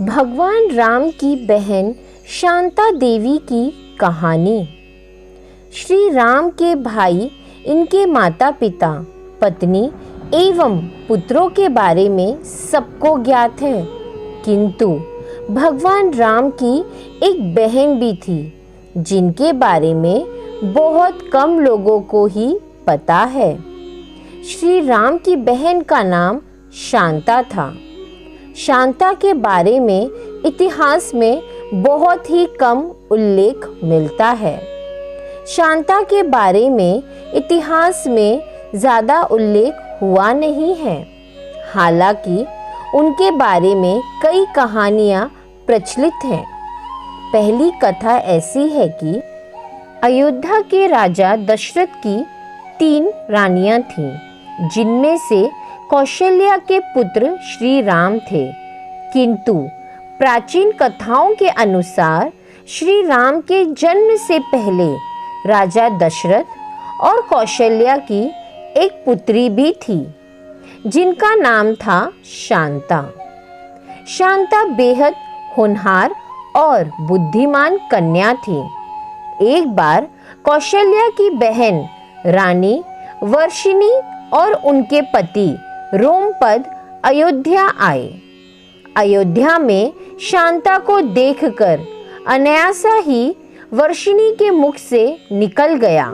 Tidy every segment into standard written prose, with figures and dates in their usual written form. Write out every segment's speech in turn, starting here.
भगवान राम की बहन शांता देवी की कहानी। श्री राम के भाई, इनके माता पिता, पत्नी एवं पुत्रों के बारे में सबको ज्ञात है, किंतु भगवान राम की एक बहन भी थी जिनके बारे में बहुत कम लोगों को ही पता है। श्री राम की बहन का नाम शांता था। शांता के बारे में इतिहास में बहुत ही कम उल्लेख मिलता है। शांता के बारे में इतिहास में ज़्यादा उल्लेख हुआ नहीं है। हालांकि उनके बारे में कई कहानियाँ प्रचलित हैं। पहली कथा ऐसी है कि अयोध्या के राजा दशरथ की 3 रानियाँ थीं, जिनमें से कौशल्या के पुत्र श्री राम थे, किंतु प्राचीन कथाओं के अनुसार श्री राम के जन्म से पहले राजा दशरथ और कौशल्या की एक पुत्री भी थी जिनका नाम था शांता। शांता बेहद होनहार और बुद्धिमान कन्या थी। एक बार कौशल्या की बहन रानी वर्षिणी और उनके पति रोमपद अयोध्या आए। अयोध्या में शांता को देखकर अनायासा ही वर्षिणी के मुख से निकल गया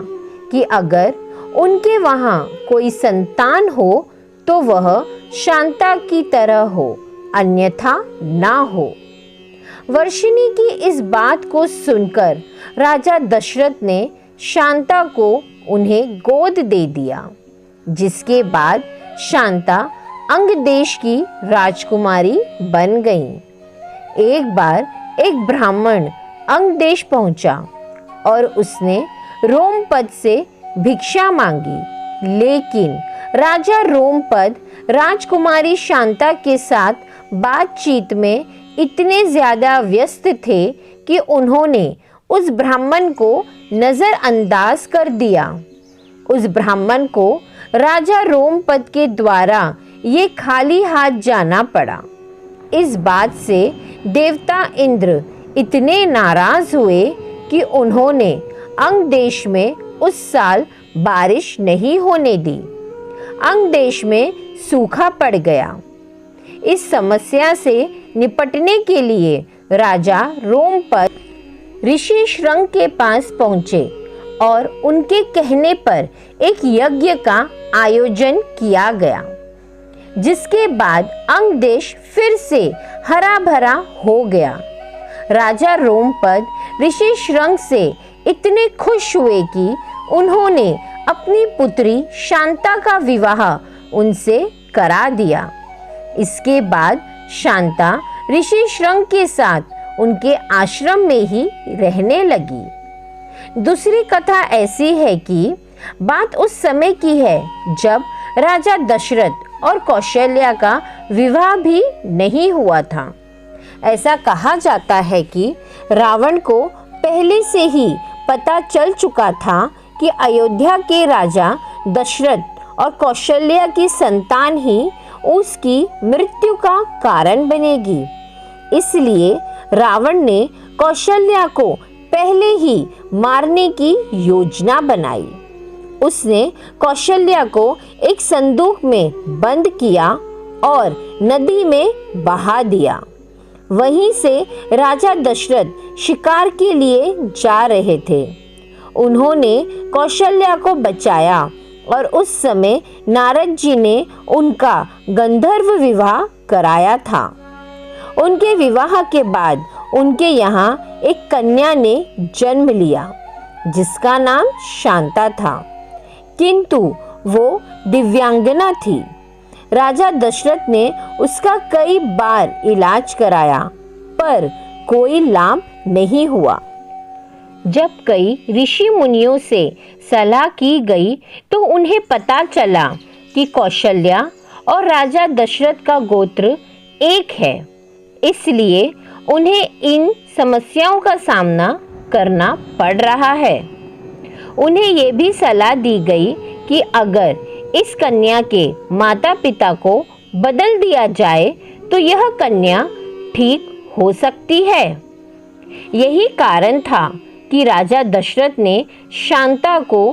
कि अगर उनके वहाँ कोई संतान हो तो वह शांता की तरह हो, अन्यथा ना हो। वर्षिणी की इस बात को सुनकर राजा दशरथ ने शांता को उन्हें गोद दे दिया, जिसके बाद शांता अंग देश की राजकुमारी बन गई। एक बार एक ब्राह्मण अंग देश पहुंचा और उसने रोमपद से भिक्षा मांगी, लेकिन राजा रोमपद राजकुमारी शांता के साथ बातचीत में इतने ज़्यादा व्यस्त थे कि उन्होंने उस ब्राह्मण को नज़रअंदाज कर दिया। उस ब्राह्मण को राजा रोमपद के द्वारा ये खाली हाथ जाना पड़ा। इस बात से देवता इंद्र इतने नाराज हुए कि उन्होंने अंग देश में उस साल बारिश नहीं होने दी। अंग देश में सूखा पड़ गया। इस समस्या से निपटने के लिए राजा रोमपद ऋषि श्रंग के पास पहुँचे और उनके कहने पर एक यज्ञ का आयोजन किया गया, जिसके बाद अंग देश फिर से हरा भरा हो गया। राजा रोमपद ऋषि श्रंग से इतने खुश हुए कि उन्होंने अपनी पुत्री शांता का विवाह उनसे करा दिया। इसके बाद शांता ऋषि श्रंग के साथ उनके आश्रम में ही रहने लगी। दूसरी कथा ऐसी है कि बात उस समय की है जब राजा दशरथ और कौशल्या का विवाह भी नहीं हुआ था। ऐसा कहा जाता है कि रावण को पहले से ही पता चल चुका था कि अयोध्या के राजा दशरथ और कौशल्या की संतान ही उसकी मृत्यु का कारण बनेगी। इसलिए रावण ने कौशल्या को पहले ही मारने की योजना बनाई। उसने कौशल्या को एक संदूक में बंद किया और नदी में बहा दिया। वहीं से राजा दशरथ शिकार के लिए जा रहे थे। उन्होंने कौशल्या को बचाया और उस समय नारद जी ने उनका गंधर्व विवाह कराया था। उनके विवाह के बाद उनके यहाँ एक कन्या ने जन्म लिया, जिसका नाम शांता था, किंतु वो दिव्यांगना थी। राजा दशरथ ने उसका कई बार इलाज कराया, पर कोई लाभ नहीं हुआ। जब कई ऋषि मुनियों से सलाह की गई तो उन्हें पता चला कि कौशल्या और राजा दशरथ का गोत्र एक है। इसलिए उन्हें इन समस्याओं का सामना करना पड़ रहा है। उन्हें ये भी सलाह दी गई कि अगर इस कन्या के माता पिता को बदल दिया जाए तो यह कन्या ठीक हो सकती है। यही कारण था कि राजा दशरथ ने शांता को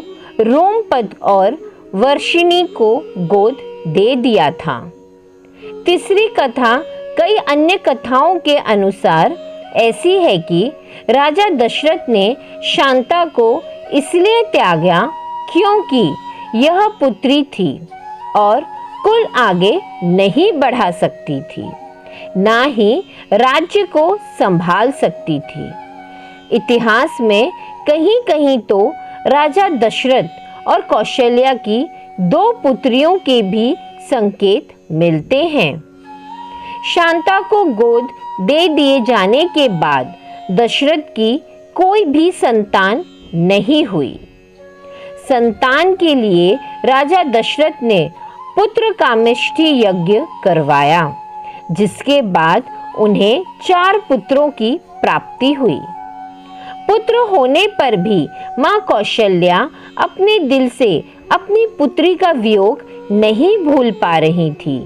रोमपद और वर्षिणी को गोद दे दिया था। तीसरी कथा कई अन्य कथाओं के अनुसार ऐसी है कि राजा दशरथ ने शांता को इसलिए त्यागा क्योंकि यह पुत्री थी और कुल आगे नहीं बढ़ा सकती थी, ना ही राज्य को संभाल सकती थी। इतिहास में कहीं कहीं तो राजा दशरथ और कौशल्या की 2 पुत्रियों के भी संकेत मिलते हैं। शांता को गोद दे दिए जाने के बाद दशरथ की कोई भी संतान नहीं हुई। संतान के लिए राजा दशरथ ने पुत्र कामेष्ठी यज्ञ करवाया, जिसके बाद उन्हें 4 पुत्रों की प्राप्ति हुई। पुत्र होने पर भी मां कौशल्या अपने दिल से अपनी पुत्री का वियोग नहीं भूल पा रही थी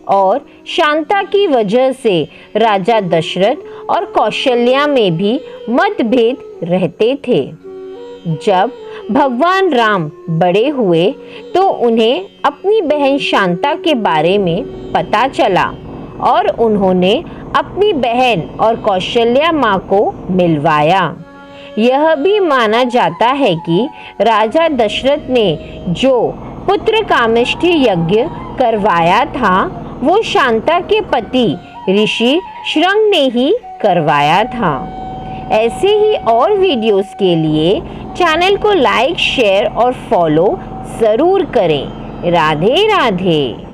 और शांता की वजह से राजा दशरथ और कौशल्या में भी मतभेद रहते थे। जब भगवान राम बड़े हुए तो उन्हें अपनी बहन शांता के बारे में पता चला और उन्होंने अपनी बहन और कौशल्या माँ को मिलवाया। यह भी माना जाता है कि राजा दशरथ ने जो पुत्र कामेष्ठी यज्ञ करवाया था वो शांता के पति ऋषि श्रंग ने ही करवाया था। ऐसे ही और वीडियोस के लिए चैनल को लाइक, शेयर और फॉलो ज़रूर करें। राधे राधे।